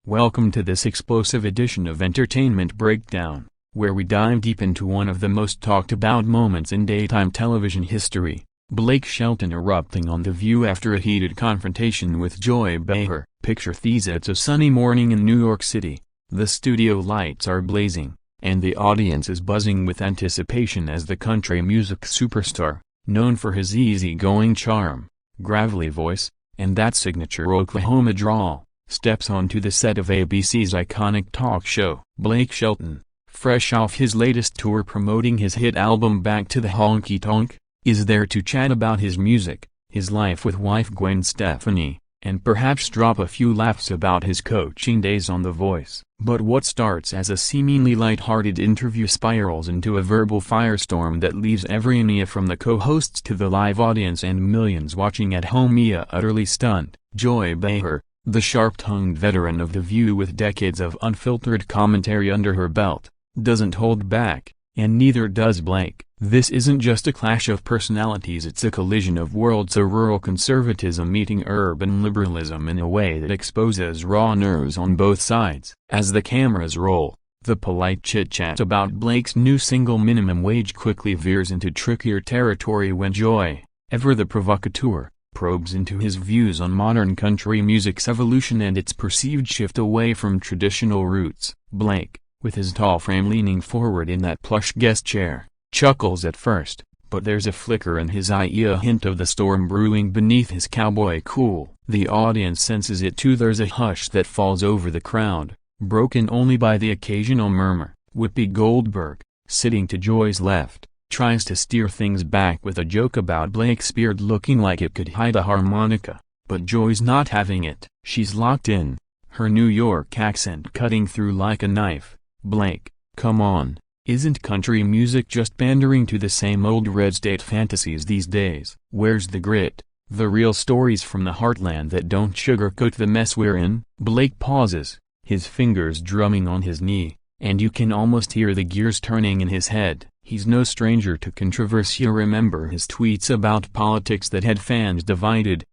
Welcome to this explosive edition of Entertainment Breakdown, where we dive deep into one of the most talked about moments in daytime television history, Blake Shelton erupting on The View after a heated confrontation with Joy Behar. Picture this: it's a sunny morning in New York City, the studio lights are blazing, and the audience is buzzing with anticipation as the country music superstar, known for his easygoing charm, gravelly voice, and that signature Oklahoma drawl, steps onto the set of ABC's iconic talk show. Blake Shelton, fresh off his latest tour promoting his hit album Back to the Honky Tonk, is there to chat about his music, his life with wife Gwen Stefani, and perhaps drop a few laughs about his coaching days on The Voice. But what starts as a seemingly light-hearted interview spirals into a verbal firestorm that leaves every Mia from the co-hosts to the live audience and millions watching at home Mia utterly stunned. Joy Behar, the sharp-tongued veteran of The View with decades of unfiltered commentary under her belt, doesn't hold back, and neither does Blake. This isn't just a clash of personalities, it's a collision of worlds: a rural conservatism meeting urban liberalism in a way that exposes raw nerves on both sides. As the cameras roll, the polite chit-chat about Blake's new single Minimum Wage quickly veers into trickier territory when Joy, ever the provocateur, probes into his views on modern country music's evolution and its perceived shift away from traditional roots. Blake, with his tall frame leaning forward in that plush guest chair, chuckles at first, but there's a flicker in his eye, a hint of the storm brewing beneath his cowboy cool. The audience senses it too. There's a hush that falls over the crowd, broken only by the occasional murmur. Whoopi Goldberg, sitting to Joy's left, tries to steer things back with a joke about Blake's beard looking like it could hide a harmonica, but Joy's not having it. She's locked in, her New York accent cutting through like a knife. "Blake, come on, isn't country music just pandering to the same old red state fantasies these days? Where's the grit, the real stories from the heartland that don't sugarcoat the mess we're in?" Blake pauses, his fingers drumming on his knee, and you can almost hear the gears turning in his head. He's no stranger to controversy. Remember his tweets about politics that had fans divided.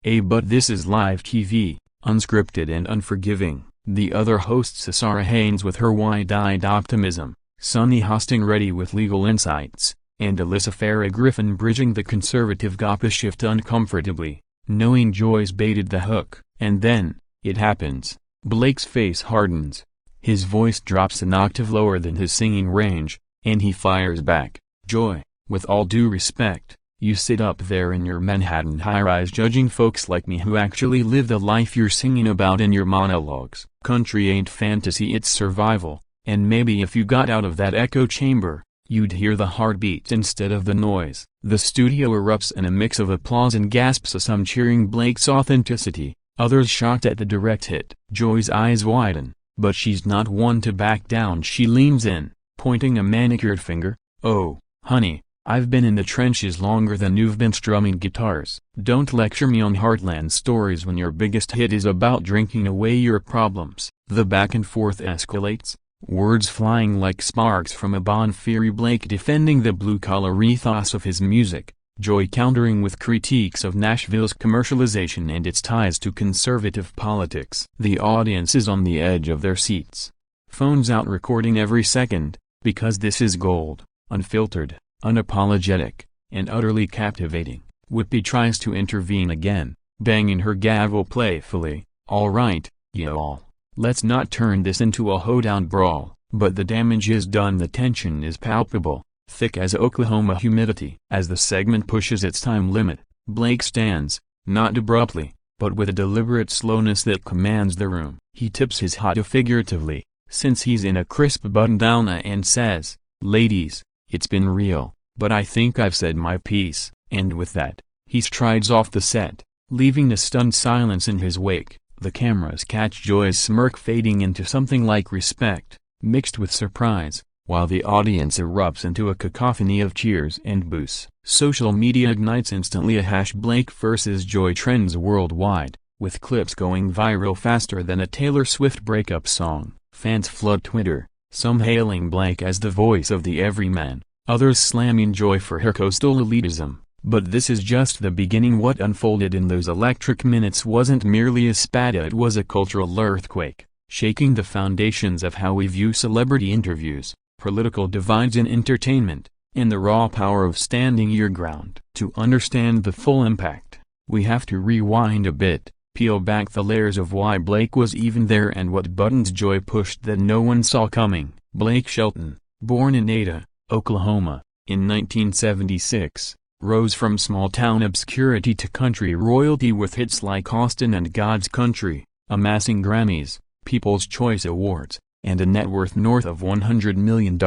But this is live TV, unscripted and unforgiving. The other hosts, Sarah Haynes with her wide-eyed optimism, Sunny Hosting ready with legal insights, and Alyssa Farah Griffin bridging the conservative gossip shift uncomfortably, knowing Joy's baited the hook. And then, it happens. Blake's face hardens, his voice drops an octave lower than his singing range, and he fires back. "Joy, with all due respect, you sit up there in your Manhattan high-rise judging folks like me who actually live the life you're singing about in your monologues. Country ain't fantasy, it's survival, and maybe if you got out of that echo chamber, you'd hear the heartbeat instead of the noise." The studio erupts in a mix of applause and gasps, some cheering Blake's authenticity, others shocked at the direct hit. Joy's eyes widen, but she's not one to back down. She leans in, pointing a manicured finger. "Oh, honey, I've been in the trenches longer than you've been strumming guitars. Don't lecture me on heartland stories when your biggeth hit is about drinking away your problems." The back and forth escalates, words flying like sparks from a bonfire. Blake defending the blue-collar ethos of his music, Joy countering with critiques of Nashville's commercialization and its ties to conservative politics. The audience is on the edge of their seats, phones out recording every second, because this is gold, unfiltered, unapologetic, and utterly captivating. Whoopi tries to intervene again, banging her gavel playfully. "All right, y'all, let's not turn this into a hoedown brawl." But the damage is done. The tension is palpable, thick as Oklahoma humidity. As the segment pushes its time limit, Blake stands, not abruptly, but with a deliberate slowness that commands the room. He tips his hat figuratively, since he's in a crisp button-down, and says, "Ladies, it's been real, but I think I've said my piece." And with that, he strides off the set, leaving a stunned silence in his wake. The cameras catch Joy's smirk fading into something like respect, mixed with surprise, while the audience erupts into a cacophony of cheers and boos. Social media ignites instantly. A #Blake vs. Joy trends worldwide, with clips going viral faster than a Taylor Swift breakup song. Fans flood Twitter, some hailing Blake as the voice of the everyman, others slamming Joy for her coastal elitism. But this is just the beginning. What unfolded in those electric minutes wasn't merely a spat, it was a cultural earthquake. shaking the foundations of how we view celebrity interviews, political divides in entertainment, and the raw power of standing your ground. To understand the full impact, we have to rewind a bit, peel back the layers of why Blake was even there and what buttons Joy pushed that no one saw coming. Blake Shelton, born in Ada, Oklahoma, in 1976, rose from small-town obscurity to country royalty with hits like Austin and God's Country, amassing Grammys, People's Choice Awards, and a net worth north of $100 million.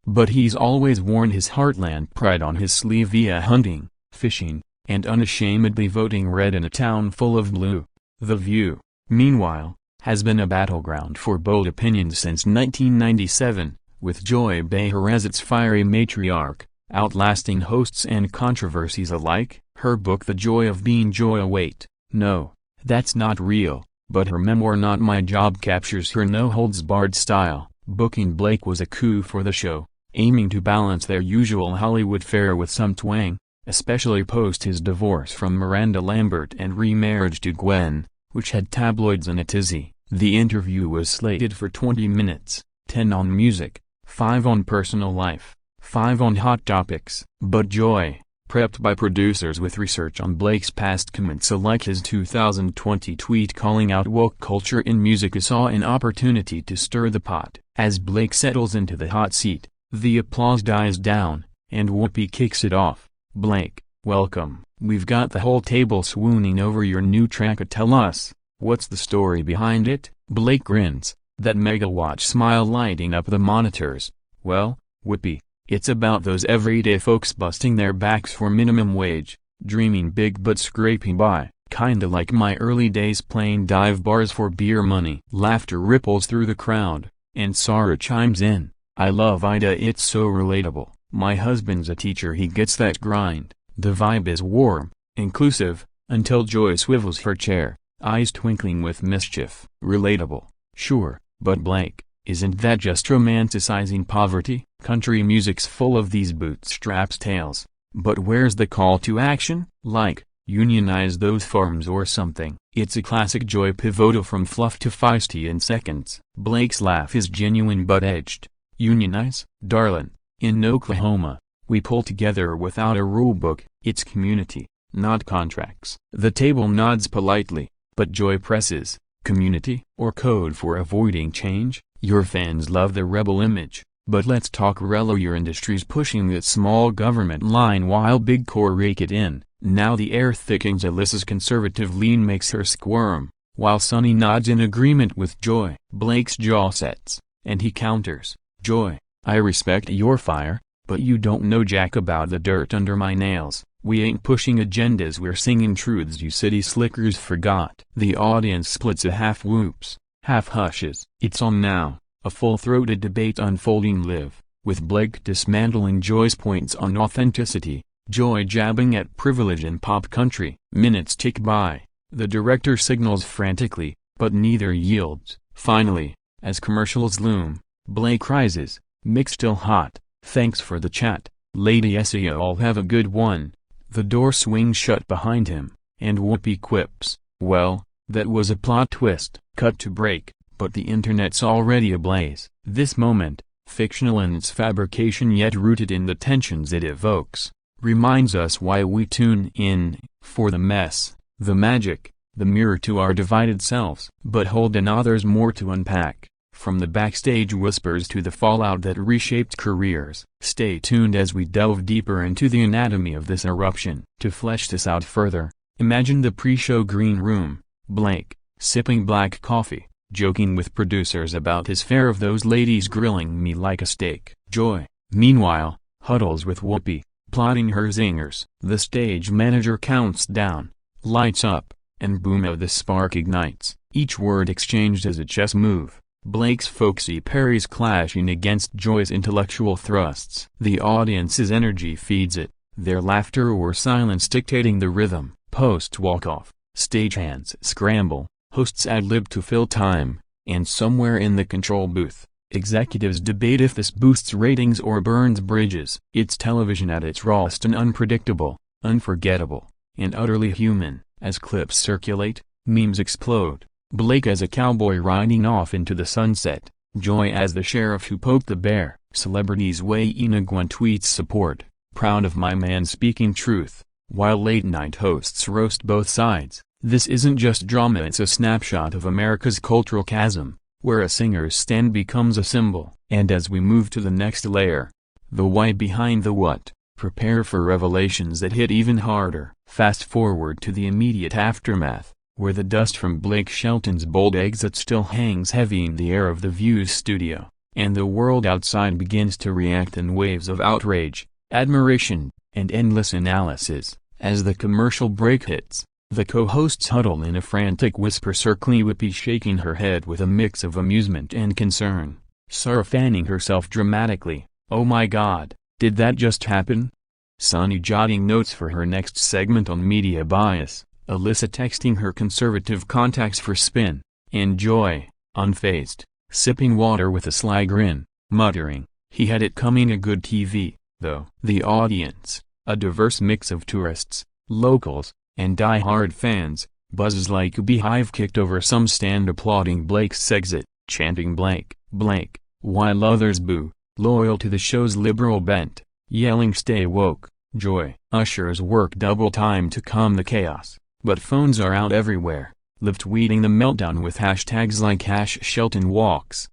But he's always worn his heartland pride on his sleeve via hunting, fishing, and unashamedly voting red in a town full of blue. The View, meanwhile, has been a battleground for bold opinions since 1997, with Joy Behar as its fiery matriarch, outlasting hosts and controversies alike. Her book The Joy of Being Joy. Wait, no, that's not real, but her memoir Not My Job captures her no-holds-barred style. Booking Blake was a coup for the show, aiming to balance their usual Hollywood fare with some twang, especially post his divorce from Miranda Lambert and remarriage to Gwen, which had tabloids in a tizzy. The interview was slated for 20 minutes, 10 on music, 5 on personal life, 5 on hot topics. But Joy, prepped by producers with research on Blake's past comments like his 2020 tweet calling out woke culture in music, saw an opportunity to stir the pot. As Blake settles into the hot seat, the applause dies down, and Whoopi kicks it off. "Blake, welcome. We've got the whole table swooning over your new track. Tell us, what's the story behind it?" Blake grins, that megawatt smile lighting up the monitors. "Well, Whoopi, it's about those everyday folks busting their backs for minimum wage, dreaming big but scraping by, kinda like my early days playing dive bars for beer money." Laughter ripples through the crowd, and Sarah chimes in, "I love Ida, it's so relatable. My husband's a teacher, he gets that grind." The vibe is warm, inclusive, until Joy swivels her chair, eyes twinkling with mischief. "Relatable, sure, but Blake, isn't that just romanticizing poverty? Country music's full of these bootstraps tales, but where's the call to action? Like, unionize those farms or something." It's a classic Joy pivotal from fluff to feisty in seconds. Blake's laugh is genuine but edged. "Unionize, darlin', in Oklahoma, we pull together without a rulebook. It's community, not contracts." The table nods politely, but Joy presses, "Community, or code for avoiding change? Your fans love the rebel image, but let's talk relo. Your industry's pushing that small government line while big core rake it in." Now the air thickens. Alyssa's conservative lean makes her squirm, while Sonny nods in agreement with Joy. Blake's jaw sets, and he counters, "Joy, I respect your fire, but you don't know jack about the dirt under my nails. We ain't pushing agendas, we're singing truths you city slickers forgot." The audience splits, a half whoops, half hushes. It's on now, a full-throated debate unfolding live, with Blake dismantling Joy's points on authenticity, Joy jabbing at privilege in pop country. Minutes tick by, the director signals frantically, but neither yields. Finally, as commercials loom, Blake rises, "Mick still hot, thanks for the chat, Lady SEO, I'll have a good one." The door swings shut behind him, and Whoopi quips, "Well, that was a plot twist." Cut to break, but the internet's already ablaze. This moment, fictional in its fabrication yet rooted in the tensions it evokes, reminds us why we tune in, for the mess, the magic, the mirror to our divided selves. But hold on, there's more to unpack, from the backstage whispers to the fallout that reshaped careers. Stay tuned as we delve deeper into the anatomy of this eruption. To flesh this out further, imagine the pre-show green room, Blake, sipping black coffee, joking with producers about his fare of "those ladies grilling me like a steak." Joy, meanwhile, huddles with Whoopi, plotting her zingers. The stage manager counts down, lights up, and boom, the spark ignites, each word exchanged as a chess move. Blake's folksy parries clashing against Joy's intellectual thrusts. The audience's energy feeds it, their laughter or silence dictating the rhythm. Post walk-off, stagehands scramble, hosts ad-lib to fill time, and somewhere in the control booth, executives debate if this boosts ratings or burns bridges. It's television at its rawest and unpredictable, unforgettable, and utterly human. As clips circulate, memes explode, Blake as a cowboy riding off into the sunset, Joy as the sheriff who poked the bear. Celebrities weigh in. Gwen tweets support, proud of my man speaking truth, while late-night hosts roast both sides. This isn't just drama, it's a snapshot of America's cultural chasm, where a singer's stand becomes a symbol. And as we move to the next layer, the why behind the what, prepare for revelations that hit even harder. Fast forward to the immediate aftermath, where the dust from Blake Shelton's bold exit still hangs heavy in the air of the View's studio, and the world outside begins to react in waves of outrage, admiration, and endless analysis. As the commercial break hits, the co-hosts huddle in a frantic whisper, circling Whoopi shaking her head with a mix of amusement and concern, Sarah fanning herself dramatically. Oh my God, did that just happen? Sunny jotting notes for her next segment on media bias, Alyssa texting her conservative contacts for spin, and Joy, unfazed, sipping water with a sly grin, muttering, he had it coming. A good TV, though. The audience, a diverse mix of tourists, locals, and die-hard fans, buzzes like a beehive, kicked over some stand applauding Blake's exit, chanting Blake, Blake, while others boo, loyal to the show's liberal bent, yelling stay woke. Joy. Ushers work double time to calm the chaos, but phones are out everywhere, live tweeting the meltdown with hashtags like #SheltonWalks,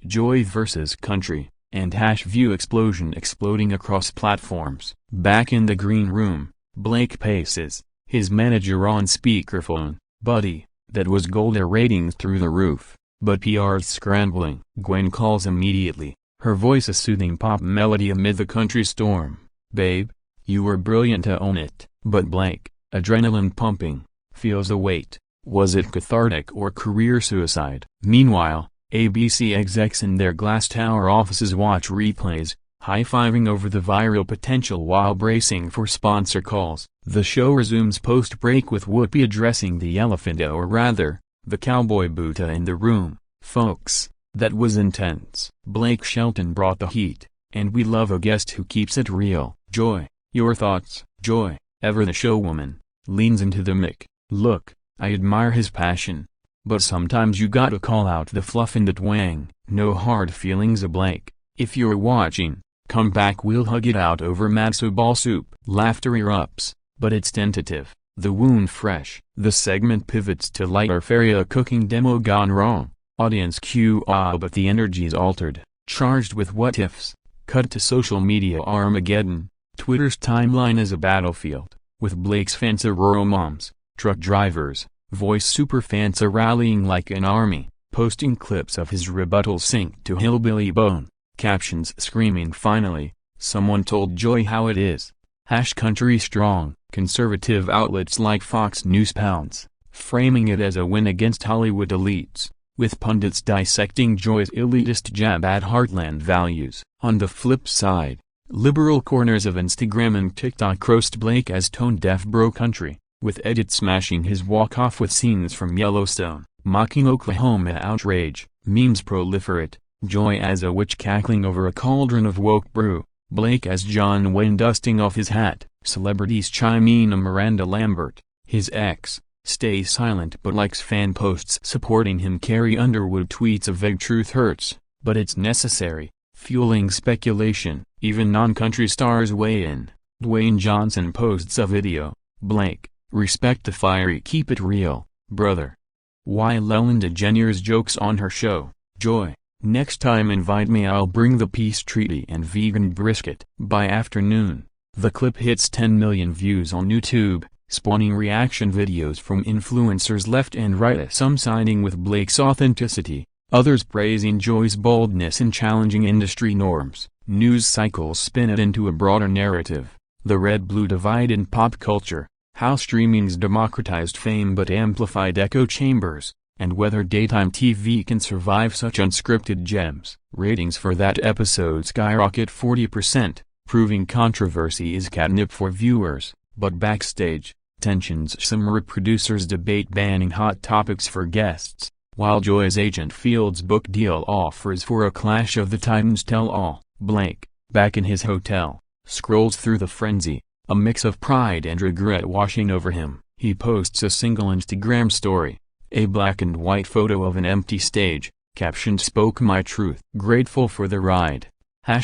#Joy vs Country, and #View explosion exploding across platforms. Back in the green room, Blake paces, his manager on speakerphone. Buddy, that was gold, ratings through the roof, but PR's scrambling. Gwen calls immediately, her voice a soothing pop melody amid the country storm. Babe, you were brilliant to own it. But Blake, adrenaline pumping, feels the weight. Was it cathartic or career suicide? Meanwhile, ABC execs in their glass tower offices watch replays, high-fiving over the viral potential while bracing for sponsor calls. The show resumes post-break with Whoopi addressing the elephant, or rather, the cowboy Buddha in the room. Folks, that was intense. Blake Shelton brought the heat, and we love a guest who keeps it real. Joy, your thoughts? Joy, ever the showwoman, leans into the mic. Look, I admire his passion, but sometimes you gotta call out the fluff and the twang. No hard feelings. Blake, if you're watching, come back, we'll hug it out over matzo ball soup. Laughter erupts, but it's tentative, the wound fresh. The segment pivots to lighter fare, a cooking demo gone wrong. Audience cue but the energy's altered, charged with what ifs. Cut to social media Armageddon. Twitter's timeline is a battlefield, with Blake's fans rural moms, truck drivers, voice superfans rallying like an army, posting clips of his rebuttal synced to Hillbilly Bone, captions screaming finally, someone told Joy how it is. #country strong. Conservative outlets like Fox News pounce, framing it as a win against Hollywood elites, with pundits dissecting Joy's elitist jab at heartland values. On the flip side, liberal corners of Instagram and TikTok roast Blake as tone-deaf bro country, with edits smashing his walk-off with scenes from Yellowstone, mocking Oklahoma outrage. Memes proliferate, Joy as a witch cackling over a cauldron of woke brew, Blake as John Wayne dusting off his hat. Celebrities chime in. Miranda Lambert, his ex, stays silent but likes fan posts supporting him. Carrie Underwood tweets a vague truth hurts, but it's necessary, fueling speculation. Even non-country stars weigh in. Dwayne Johnson posts a video. Blake, respect the fiery, keep it real, brother. While Ellen DeGeneres jokes on her show, Joy, next time invite me, I'll bring the peace treaty and vegan brisket. By afternoon, the clip hits 10 million views on YouTube, spawning reaction videos from influencers left and right, some siding with Blake's authenticity, others praising Joy's boldness in challenging industry norms. News cycles spin it into a broader narrative, the red-blue divide in pop culture, how streaming's democratized fame but amplified echo chambers, and whether daytime TV can survive such unscripted gems. Ratings for that episode skyrocket 40%, proving controversy is catnip for viewers. But backstage, tensions simmer. Producers debate banning hot topics for guests, while Joy's agent fields book deal offers for a Clash of the Titans tell-all. Blake, back in his hotel, scrolls through the frenzy, a mix of pride and regret washing over him. He posts a single Instagram story, A black and white photo of an empty stage, captioned "Spoke my truth." Grateful for the ride.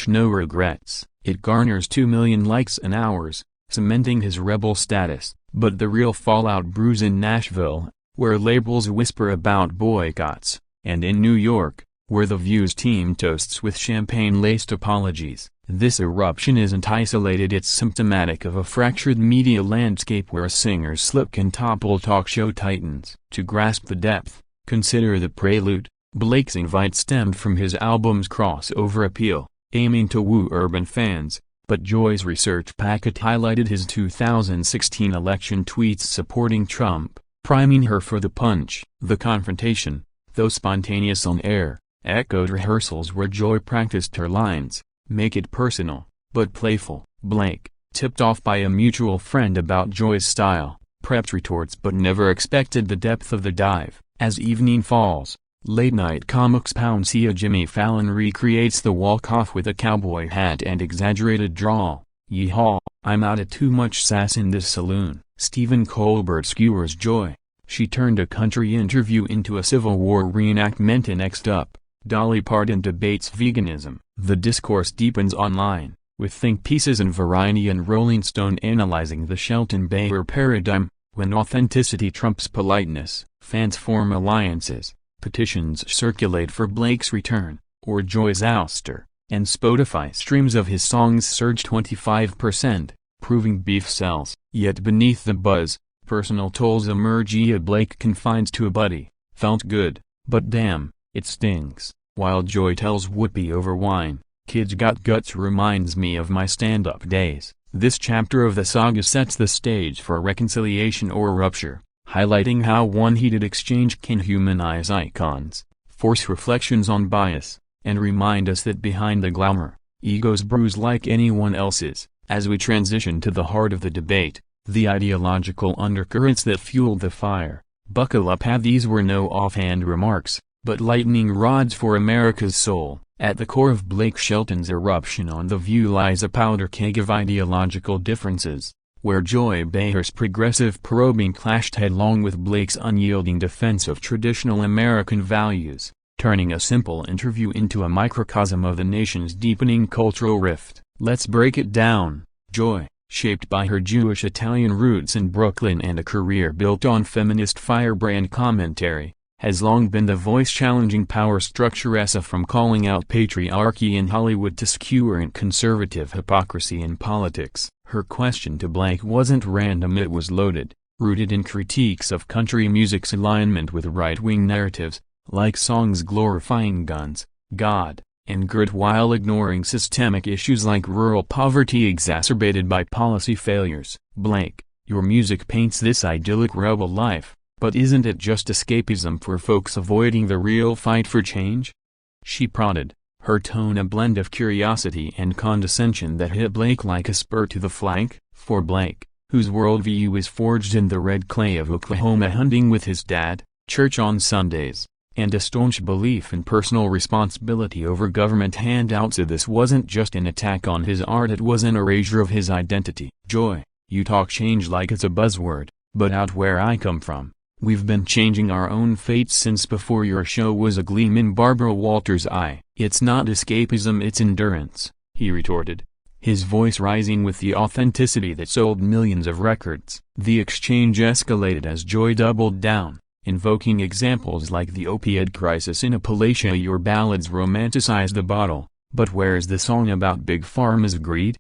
#no regrets. It garners 2 million likes in hours, cementing his rebel status. But the real fallout brews in Nashville, where labels whisper about boycotts, and in New York, where the View's team toasts with champagne-laced apologies. This eruption isn't isolated, it's symptomatic of a fractured media landscape where a singer's slip can topple talk show titans. To grasp the depth, consider the prelude. Blake's invite stemmed from his album's crossover appeal, aiming to woo urban fans, but Joy's research packet highlighted his 2016 election tweets supporting Trump, priming her for the punch. The confrontation, though spontaneous on air, echoed rehearsals where Joy practiced her lines. Make it personal, but playful. Blake, tipped off by a mutual friend about Joy's style, prepped retorts but never expected the depth of the dive. As evening falls, late-night comics Poundsia Jimmy Fallon recreates the walk-off with a cowboy hat and exaggerated drawl. Yeehaw, I'm out of too much sass in this saloon. Stephen Colbert skewers Joy. She turned a country interview into a Civil War reenactment. And next up, Dolly Parton debates veganism. The discourse deepens online, with think pieces in Variety and Rolling Stone analyzing the Shelton Behar paradigm. When authenticity trumps politeness, fans form alliances, petitions circulate for Blake's return, or Joy's ouster, and Spotify streams of his songs surge 25%, proving beef sells. Yet beneath the buzz, personal tolls emerge. Blake confides to a buddy, felt good, but damn, it stings. While Joy tells Whoopi over wine, "Kids Got Guts reminds me of my stand-up days." This chapter of the saga sets the stage for reconciliation or rupture, highlighting how one heated exchange can humanize icons, force reflections on bias, and remind us that behind the glamour, egos bruise like anyone else's. As we transition to the heart of the debate, the ideological undercurrents that fueled the fire, buckle up. These were no offhand remarks, but lightning rods for America's soul. At the core of Blake Shelton's eruption on The View lies a powder keg of ideological differences, where Joy Behar's progressive probing clashed headlong with Blake's unyielding defense of traditional American values, turning a simple interview into a microcosm of the nation's deepening cultural rift. Let's break it down. Joy, shaped by her Jewish-Italian roots in Brooklyn and a career built on feminist firebrand commentary, has long been the voice challenging power structure, from calling out patriarchy in Hollywood to skewering conservative hypocrisy in politics. Her question to Blake wasn't random, it was loaded, rooted in critiques of country music's alignment with right-wing narratives, like songs glorifying guns, God, and grit, while ignoring systemic issues like rural poverty exacerbated by policy failures. Blake, your music paints this idyllic rebel life. But isn't it just escapism for folks avoiding the real fight for change? She prodded, her tone a blend of curiosity and condescension that hit Blake like a spur to the flank. For Blake, whose worldview is forged in the red clay of Oklahoma hunting with his dad, church on Sundays, and a staunch belief in personal responsibility over government handouts, this wasn't just an attack on his art, it was an erasure of his identity. Joy, you talk change like it's a buzzword, but out where I come from, we've been changing our own fates since before your show was a gleam in Barbara Walters' eye. It's not escapism, it's endurance, he retorted, his voice rising with the authenticity that sold millions of records. The exchange escalated as Joy doubled down, invoking examples like the opioid crisis in Appalachia. Your ballads romanticize the bottle, but where's the song about Big Pharma's greed?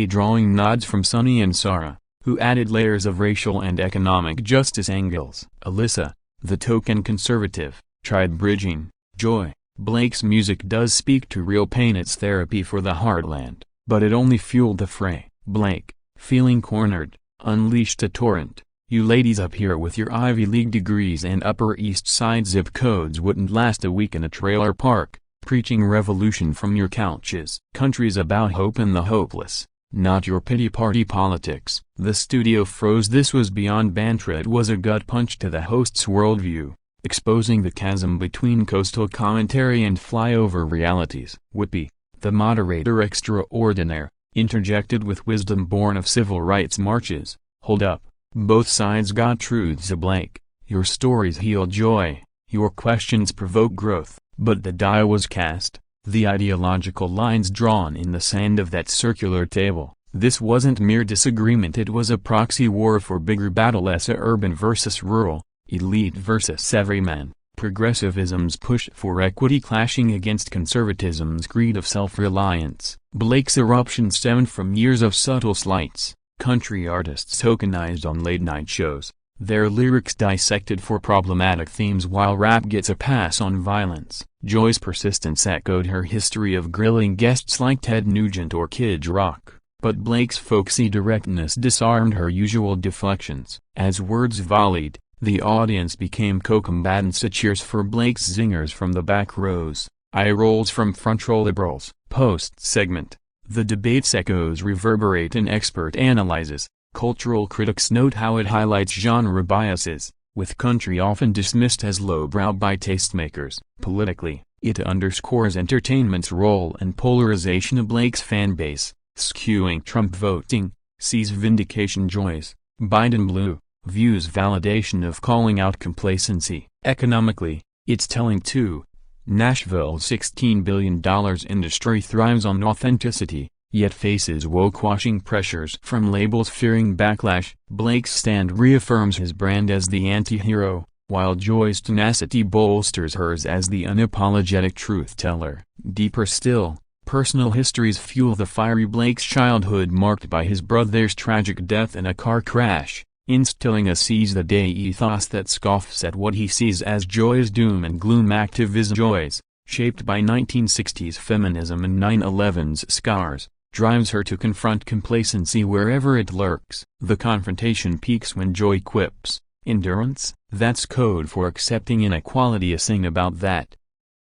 Drawing nods from Sonny and Sarah, who added layers of racial and economic justice angles. Alyssa, the token conservative, tried bridging. Joy, Blake's music does speak to real pain, it's therapy for the heartland, but it only fueled the fray. Blake, feeling cornered, unleashed a torrent. You ladies up here with your Ivy League degrees and Upper East Side zip codes wouldn't last a week in a trailer park, preaching revolution from your couches. Country's about hope and the hopeless, not your pity party politics. The studio froze. This was beyond banter, it was a gut punch to the host's worldview, exposing the chasm between coastal commentary and flyover realities. Whoopi, the moderator extraordinaire, interjected with wisdom born of civil rights marches. Hold up, both sides got truths. Blake, Your stories heal Joy, your questions provoke growth, but the die was cast, the ideological lines drawn in the sand of that circular table. This wasn't mere disagreement, it was a proxy war for bigger battle, urban versus rural, elite versus everyman, progressivism's push for equity clashing against conservatism's greed of self-reliance. Blake's eruption stemmed from years of subtle slights, country artists tokenized on late-night shows, their lyrics dissected for problematic themes while rap gets a pass on violence. Joy's persistence echoed her history of grilling guests like Ted Nugent or Kid Rock, but Blake's folksy directness disarmed her usual deflections. As words volleyed, the audience became co-combatants. Cheers for Blake's zingers from the back rows, eye rolls from front row liberals. Post-segment, the debate's echoes reverberate and expert analyses. Cultural critics note how it highlights genre biases, with country often dismissed as lowbrow by tastemakers. Politically, it underscores entertainment's role and polarization of Blake's fanbase, skewing Trump voting, sees vindication Joy's Biden blue, views validation of calling out complacency. Economically, it's telling too. Nashville's $16 billion industry thrives on authenticity, yet faces woke-washing pressures from labels fearing backlash. Blake's stand reaffirms his brand as the anti-hero, while Joy's tenacity bolsters hers as the unapologetic truth-teller. Deeper still, personal histories fuel the fiery. Blake's childhood marked by his brother's tragic death in a car crash, instilling a seize-the-day ethos that scoffs at what he sees as Joy's doom and gloom activism. Joy's, shaped by 1960s feminism and 9/11's scars, drives her to confront complacency wherever it lurks. The confrontation peaks when Joy quips, "Endurance? That's code for accepting inequality. Sing about that."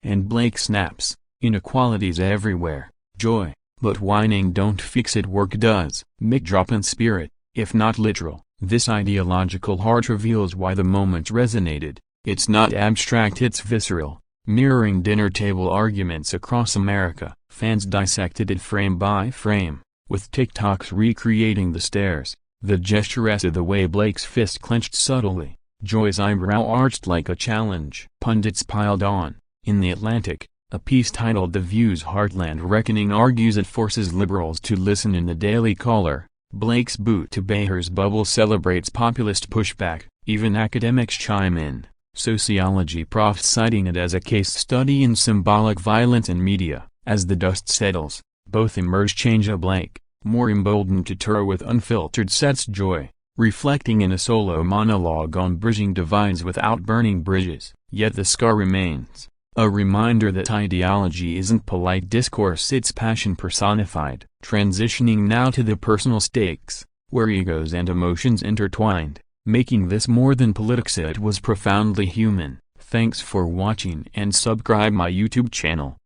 And Blake snaps, "Inequality's everywhere, Joy, but whining don't fix it, work does." Mic drop in spirit, if not literal. This ideological heart reveals why the moment resonated. It's not abstract, it's visceral, mirroring dinner table arguments across America. Fans dissected it frame by frame, with TikToks recreating the stares, the gesturesse of the way Blake's fist clenched subtly, Joy's eyebrow arched like a challenge. Pundits piled on. In The Atlantic, a piece titled "The View's Heartland Reckoning" argues it forces liberals to listen. In the Daily Caller, Blake's boot to Behar's bubble celebrates populist pushback. Even academics chime in, sociology profs citing it as a case study in symbolic violence in media. As the dust settles, both emerge. Change a Blake, more emboldened to tour with unfiltered sets. Joy, reflecting in a solo monologue on bridging divides without burning bridges. Yet the scar remains, a reminder that ideology isn't polite discourse, it's passion personified. Transitioning now to the personal stakes, where egos and emotions intertwined, making this more than politics, it was profoundly human. Thanks for watching and subscribe my YouTube channel.